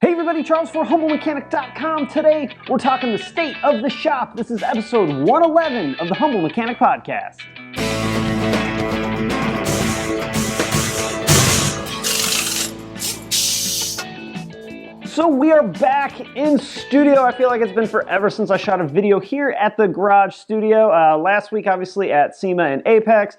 Hey everybody, Charles for HumbleMechanic.com. Today, we're talking the state of the shop. This is episode 111 of the Humble Mechanic Podcast. So we are back in studio. I feel like it's been forever since I shot a video here at the garage studio. Last week, obviously, at SEMA and Apex.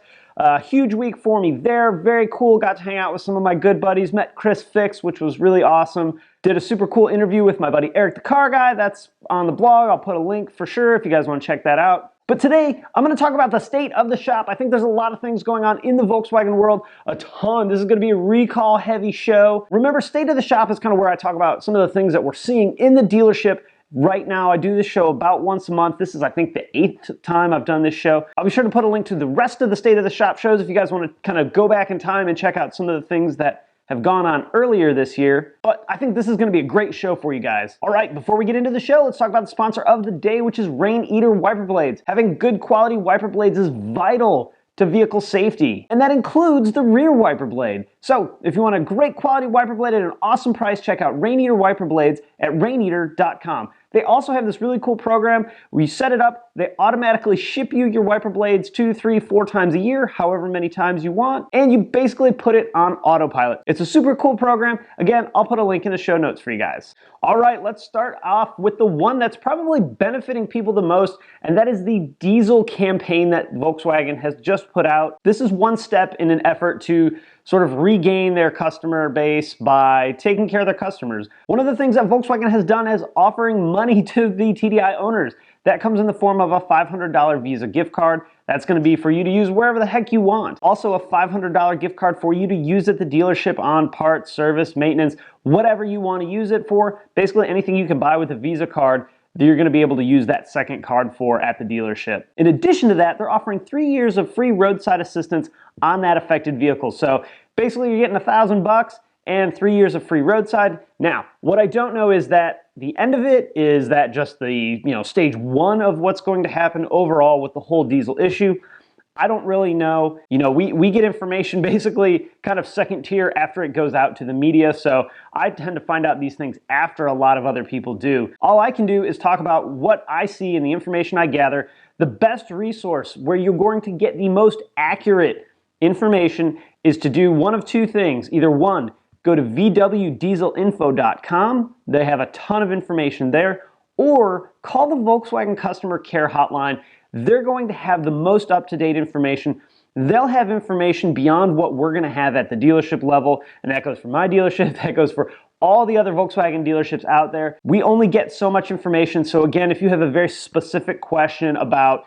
Huge week for me there. Very cool. Got to hang out with some of my good buddies. Met Chris Fix, which was really awesome. Did a super cool interview with my buddy Eric the Car Guy. That's on the blog. I'll put a link for sure if you guys want to check that out. But today, I'm going to talk about the state of the shop. I think there's a lot of things going on in the Volkswagen world. A ton. This is going to be a recall-heavy show. Remember, state of the shop is kind of where I talk about some of the things that we're seeing in the dealership. Right now, I do this show about once a month. This is, I think, the 8th time I've done this show. I'll be sure to put a link to the rest of the State of the Shop shows if you guys want to kind of go back in time and check out some of the things that have gone on earlier this year. But I think this is going to be a great show for you guys. All right, before we get into the show, let's talk about the sponsor of the day, which is Rain Eater Wiper Blades. Having good quality wiper blades is vital to vehicle safety, and that includes the rear wiper blade. So if you want a great quality wiper blade at an awesome price, check out Rain Eater Wiper Blades at raineater.com. They also have this really cool program where you set it up, they automatically ship you your wiper blades 2, 3, 4 times a year, however many times you want, and you basically put it on autopilot. It's a super cool program. Again, I'll put a link in the show notes for you guys. All right, let's start off with the one that's probably benefiting people the most, and that is the diesel campaign that Volkswagen has just put out. This is one step in an effort to sort of regain their customer base by taking care of their customers. One of the things that Volkswagen has done is offering money to the TDI owners. That comes in the form of a $500 Visa gift card. That's going to be for you to use wherever the heck you want. Also a $500 gift card for you to use at the dealership on parts, service, maintenance, whatever you want to use it for. Basically anything you can buy with a Visa card that you're going to be able to use that second card for at the dealership. In addition to that, they're offering 3 years of free roadside assistance on that affected vehicle. So basically you're getting $1,000 and 3 years of free roadside. Now, what I don't know is that the end of it, is that just the stage 1 of what's going to happen overall with the whole diesel issue? I don't really know. We get information basically kind of second tier after it goes out to the media, so I tend to find out these things after a lot of other people do. All I can do is talk about what I see and the information I gather. The best resource where you're going to get the most accurate information is to do one of two things. Either one, go to vwdieselinfo.com. They have a ton of information there. Or call the Volkswagen Customer Care Hotline. They're going to have the most up-to-date information. They'll have information beyond what we're going to have at the dealership level, and that goes for my dealership, that goes for all the other Volkswagen dealerships out there. We only get so much information, so again, if you have a very specific question about,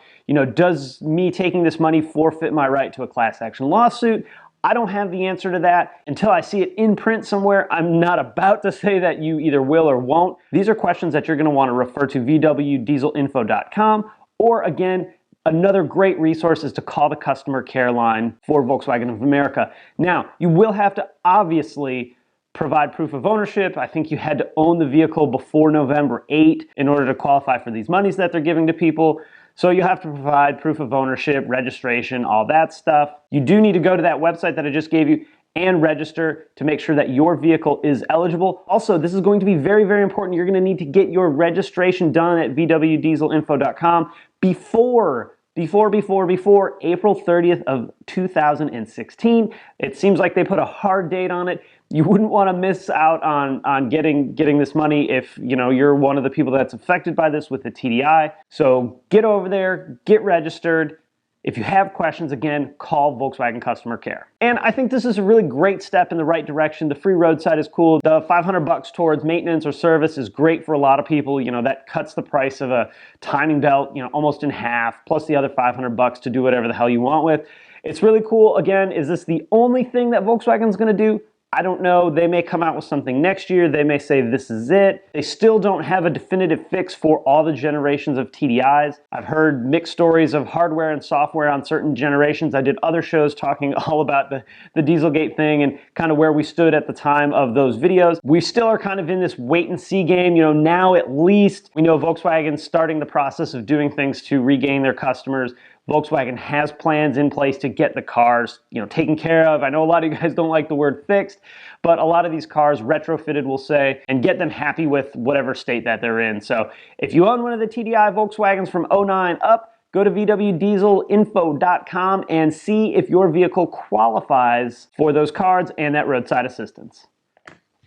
does me taking this money forfeit my right to a class action lawsuit? I don't have the answer to that. Until I see it in print somewhere, I'm not about to say that you either will or won't. These are questions that you're going to want to refer to vwdieselinfo.com, or again, another great resource is to call the customer care line for Volkswagen of America. Now, you will have to obviously provide proof of ownership. I think you had to own the vehicle before November 8 in order to qualify for these monies that they're giving to people. So you have to provide proof of ownership, registration, all that stuff. You do need to go to that website that I just gave you and register to make sure that your vehicle is eligible. Also, this is going to be very, very important. You're going to need to get your registration done at vwdieselinfo.com before April 30th of 2016. It seems like they put a hard date on it. You wouldn't want to miss out on getting this money if you're one of the people that's affected by this with the TDI. So get over there, get registered. If you have questions, again, call Volkswagen Customer Care. And I think this is a really great step in the right direction. The free roadside is cool. The $500 towards maintenance or service is great for a lot of people. That cuts the price of a timing belt, almost in half, plus the other $500 to do whatever the hell you want with. It's really cool. Again, is this the only thing that Volkswagen's going to do? I don't know. They may come out with something next year. They may say this is it. They still don't have a definitive fix for all the generations of TDIs. I've heard mixed stories of hardware and software on certain generations. I did other shows talking all about the Dieselgate thing and kind of where we stood at the time of those videos. We still are kind of in this wait and see game. Now at least we know Volkswagen's starting the process of doing things to regain their customers. Volkswagen has plans in place to get the cars, taken care of. I know a lot of you guys don't like the word fixed, but a lot of these cars retrofitted, we'll say, and get them happy with whatever state that they're in. So if you own one of the TDI Volkswagens from '09 up, go to vwdieselinfo.com and see if your vehicle qualifies for those cards and that roadside assistance.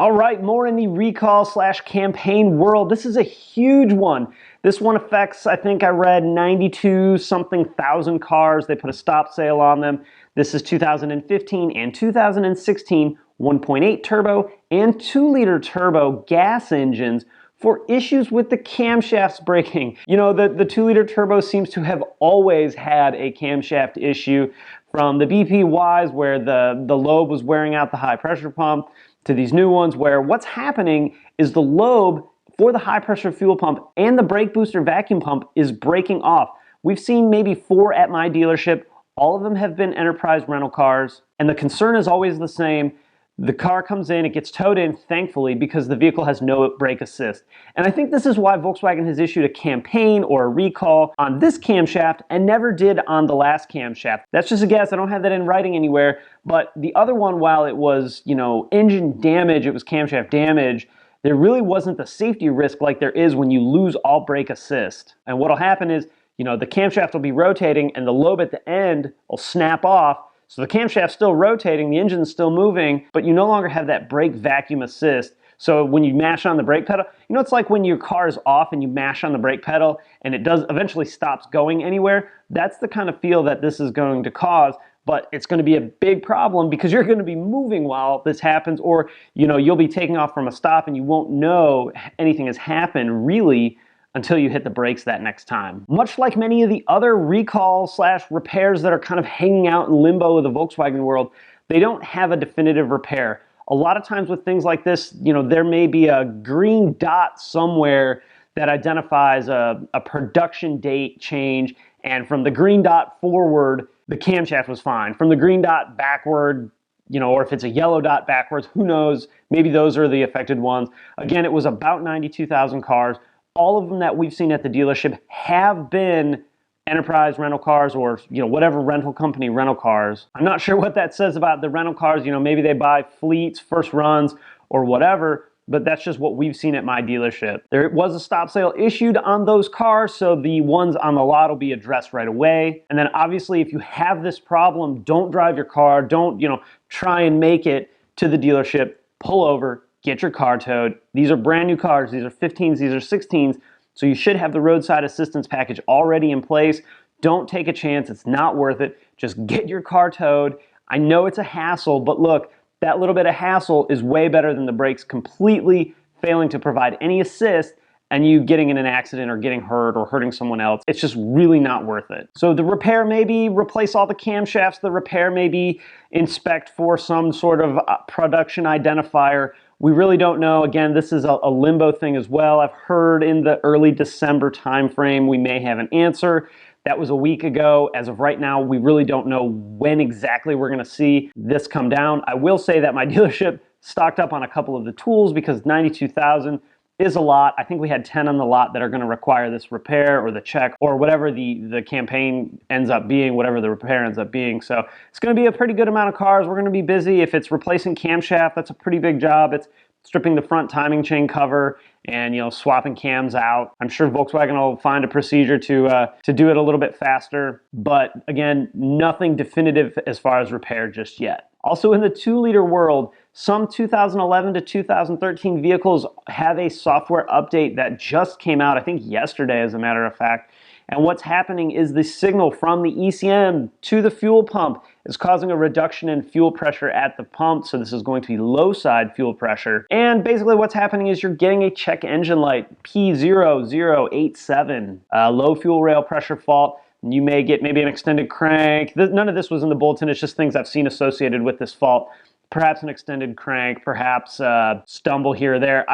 All right, more in the recall/campaign world. This is a huge one. This one affects, I think I read 92-something thousand cars. They put a stop sale on them. This is 2015 and 2016 1.8 turbo and 2-liter turbo gas engines for issues with the camshafts breaking. The 2-liter turbo seems to have always had a camshaft issue, from the BPYs where the lobe was wearing out the high pressure pump to these new ones where what's happening is the lobe for the high pressure fuel pump and the brake booster vacuum pump is breaking off. We've seen maybe 4 at my dealership. All of them have been Enterprise rental cars, and the concern is always the same. The car comes in, it gets towed in, thankfully, because the vehicle has no brake assist. And I think this is why Volkswagen has issued a campaign or a recall on this camshaft and never did on the last camshaft. That's just a guess. I don't have that in writing anywhere. But the other one, while it was, engine damage, it was camshaft damage, there really wasn't the safety risk like there is when you lose all brake assist. And what'll happen is, the camshaft will be rotating and the lobe at the end will snap off. So the camshaft's still rotating, the engine's still moving, but you no longer have that brake vacuum assist. So when you mash on the brake pedal, it's like when your car is off and you mash on the brake pedal and it does eventually stops going anywhere. That's the kind of feel that this is going to cause, but it's going to be a big problem because you're going to be moving while this happens, or you'll be taking off from a stop and you won't know anything has happened really until you hit the brakes that next time. Much like many of the other recall/repairs that are kind of hanging out in limbo of the Volkswagen world, they don't have a definitive repair. A lot of times with things like this, there may be a green dot somewhere that identifies a production date change, and from the green dot forward, the camshaft was fine. From the green dot backward, or if it's a yellow dot backwards, who knows? Maybe those are the affected ones. Again, it was about 92,000 cars. All of them that we've seen at the dealership have been Enterprise rental cars or whatever rental company rental cars. I'm not sure what that says about the rental cars. Maybe they buy fleets, first runs, or whatever, but that's just what we've seen at my dealership. There was a stop sale issued on those cars, so the ones on the lot will be addressed right away. And then obviously if you have this problem, don't drive your car, don't try and make it to the dealership, pull over, get your car towed. These are brand new cars. These are 15s, these are 16s. So you should have the roadside assistance package already in place. Don't take a chance. It's not worth it. Just get your car towed. I know it's a hassle, but look, that little bit of hassle is way better than the brakes completely failing to provide any assist and you getting in an accident or getting hurt or hurting someone else. It's just really not worth it. So the repair may be replace all the camshafts. The repair may be inspect for some sort of production identifier. We really don't know. Again, this is a limbo thing as well. I've heard in the early December timeframe we may have an answer. That was a week ago. As of right now, we really don't know when exactly we're going to see this come down. I will say that my dealership stocked up on a couple of the tools because 92,000 is a lot. I think we had 10 on the lot that are going to require this repair or the check or whatever the campaign ends up being, whatever the repair ends up being. So it's going to be a pretty good amount of cars. We're going to be busy. If it's replacing camshaft, that's a pretty big job. It's stripping the front timing chain cover and swapping cams out. I'm sure Volkswagen will find a procedure to do it a little bit faster. But again, nothing definitive as far as repair just yet. Also in the 2-liter world, some 2011 to 2013 vehicles have a software update that just came out, I think yesterday as a matter of fact. And what's happening is the signal from the ECM to the fuel pump is causing a reduction in fuel pressure at the pump. So this is going to be low side fuel pressure. And basically what's happening is you're getting a check engine light P0087, low fuel rail pressure fault. You may get maybe an extended crank. None of this was in the bulletin. It's just things I've seen associated with this fault. Perhaps an extended crank, perhaps stumble here or there.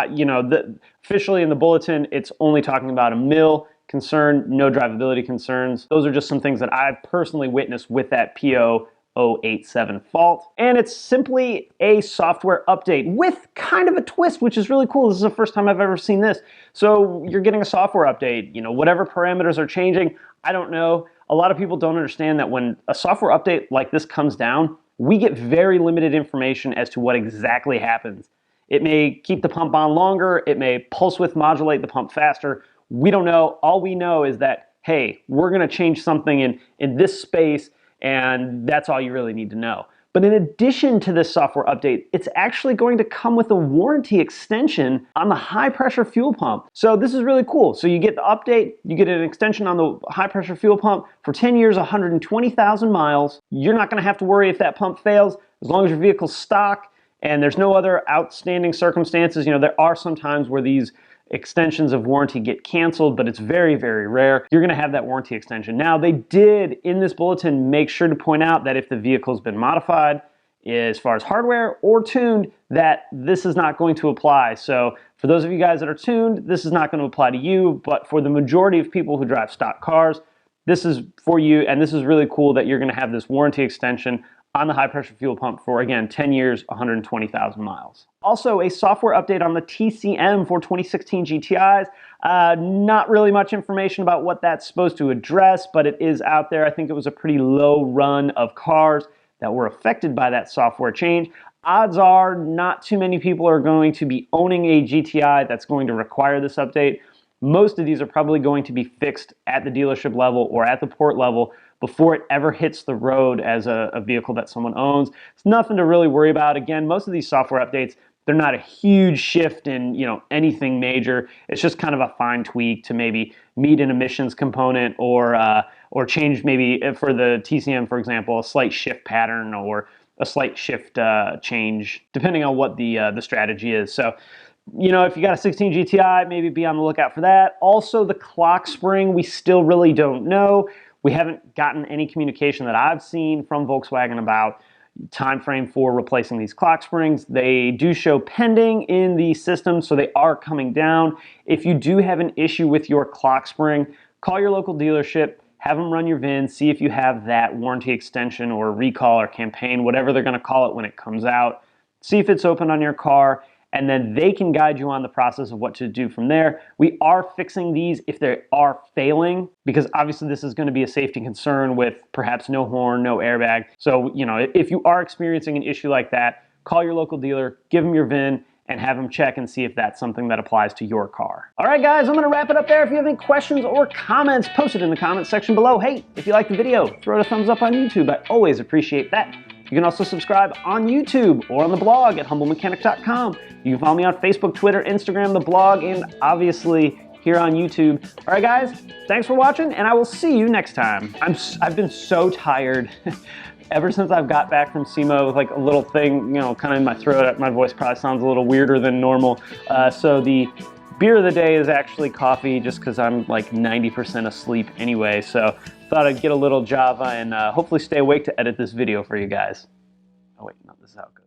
Officially in the bulletin, it's only talking about a mil concern, no drivability concerns. Those are just some things that I've personally witnessed with that P0087 fault. And it's simply a software update with kind of a twist, which is really cool. This is the first time I've ever seen this. So you're getting a software update. Whatever parameters are changing, I don't know. a lot of people don't understand that when a software update like this comes down, we get very limited information as to what exactly happens. It may keep the pump on longer, it may pulse width modulate the pump faster. We don't know. All we know is that, hey, we're gonna change something in this space, and that's all you really need to know. But in addition to this software update, it's actually going to come with a warranty extension on the high pressure fuel pump. So this is really cool. So you get the update, you get an extension on the high pressure fuel pump for 10 years, 120,000 miles. You're not gonna have to worry if that pump fails, as long as your vehicle's stock and there's no other outstanding circumstances. You know, there are some times where these extensions of warranty get canceled, but it's very, very rare. You're gonna have that warranty extension. Now, they did, in this bulletin, make sure to point out that if the vehicle's been modified, as far as hardware or tuned, that this is not going to apply. So for those of you guys that are tuned, this is not gonna apply to you, but for the majority of people who drive stock cars, this is for you, and this is really cool that you're gonna have this warranty extension on the high pressure fuel pump for, again, 10 years, 120,000 miles. Also, a software update on the TCM for 2016 GTIs. Not really much information about what that's supposed to address, but it is out there. I think it was a pretty low run of cars that were affected by that software change. Odds are not too many people are going to be owning a GTI that's going to require this update. Most of these are probably going to be fixed at the dealership level or at the port level before it ever hits the road as a vehicle that someone owns. It's nothing to really worry about. Again, most of these software updates, they're not a huge shift in, you know, anything major. It's just kind of a fine tweak to maybe meet an emissions component or change, maybe for the TCM, for example, a slight shift pattern or a slight shift change, depending on what the strategy is. So, you know, if you got a 16 GTI, maybe be on the lookout for that. Also, the clock spring, we still really don't know. We haven't gotten any communication that I've seen from Volkswagen about time frame for replacing these clock springs. They do show pending in the system, so they are coming down. If you do have an issue with your clock spring, call your local dealership, have them run your VIN, see if you have that warranty extension or recall or campaign, whatever they're gonna call it when it comes out. See if it's open on your car, and then they can guide you on the process of what to do from there. We are fixing these if they are failing, because obviously this is going to be a safety concern with perhaps no horn, no airbag. So, you know, if you are experiencing an issue like that, call your local dealer, give them your VIN, and have them check and see if that's something that applies to your car. All right, guys, I'm gonna wrap it up there. If you have any questions or comments, post it in the comments section below. Hey, if you like the video, throw it a thumbs up on YouTube. I always appreciate that. You can also subscribe on YouTube or on the blog at humblemechanic.com. You can follow me on Facebook, Twitter, Instagram, the blog, and obviously here on YouTube. All right, guys, thanks for watching, and I will see you next time. I've been so tired ever since I've got back from SEMA with like a little thing, you know, kind of in my throat. My voice probably sounds a little weirder than normal. So the beer of the day is actually coffee, just because I'm like 90% asleep anyway. So thought I'd get a little Java and hopefully stay awake to edit this video for you guys. Oh wait, no, this is how it goes.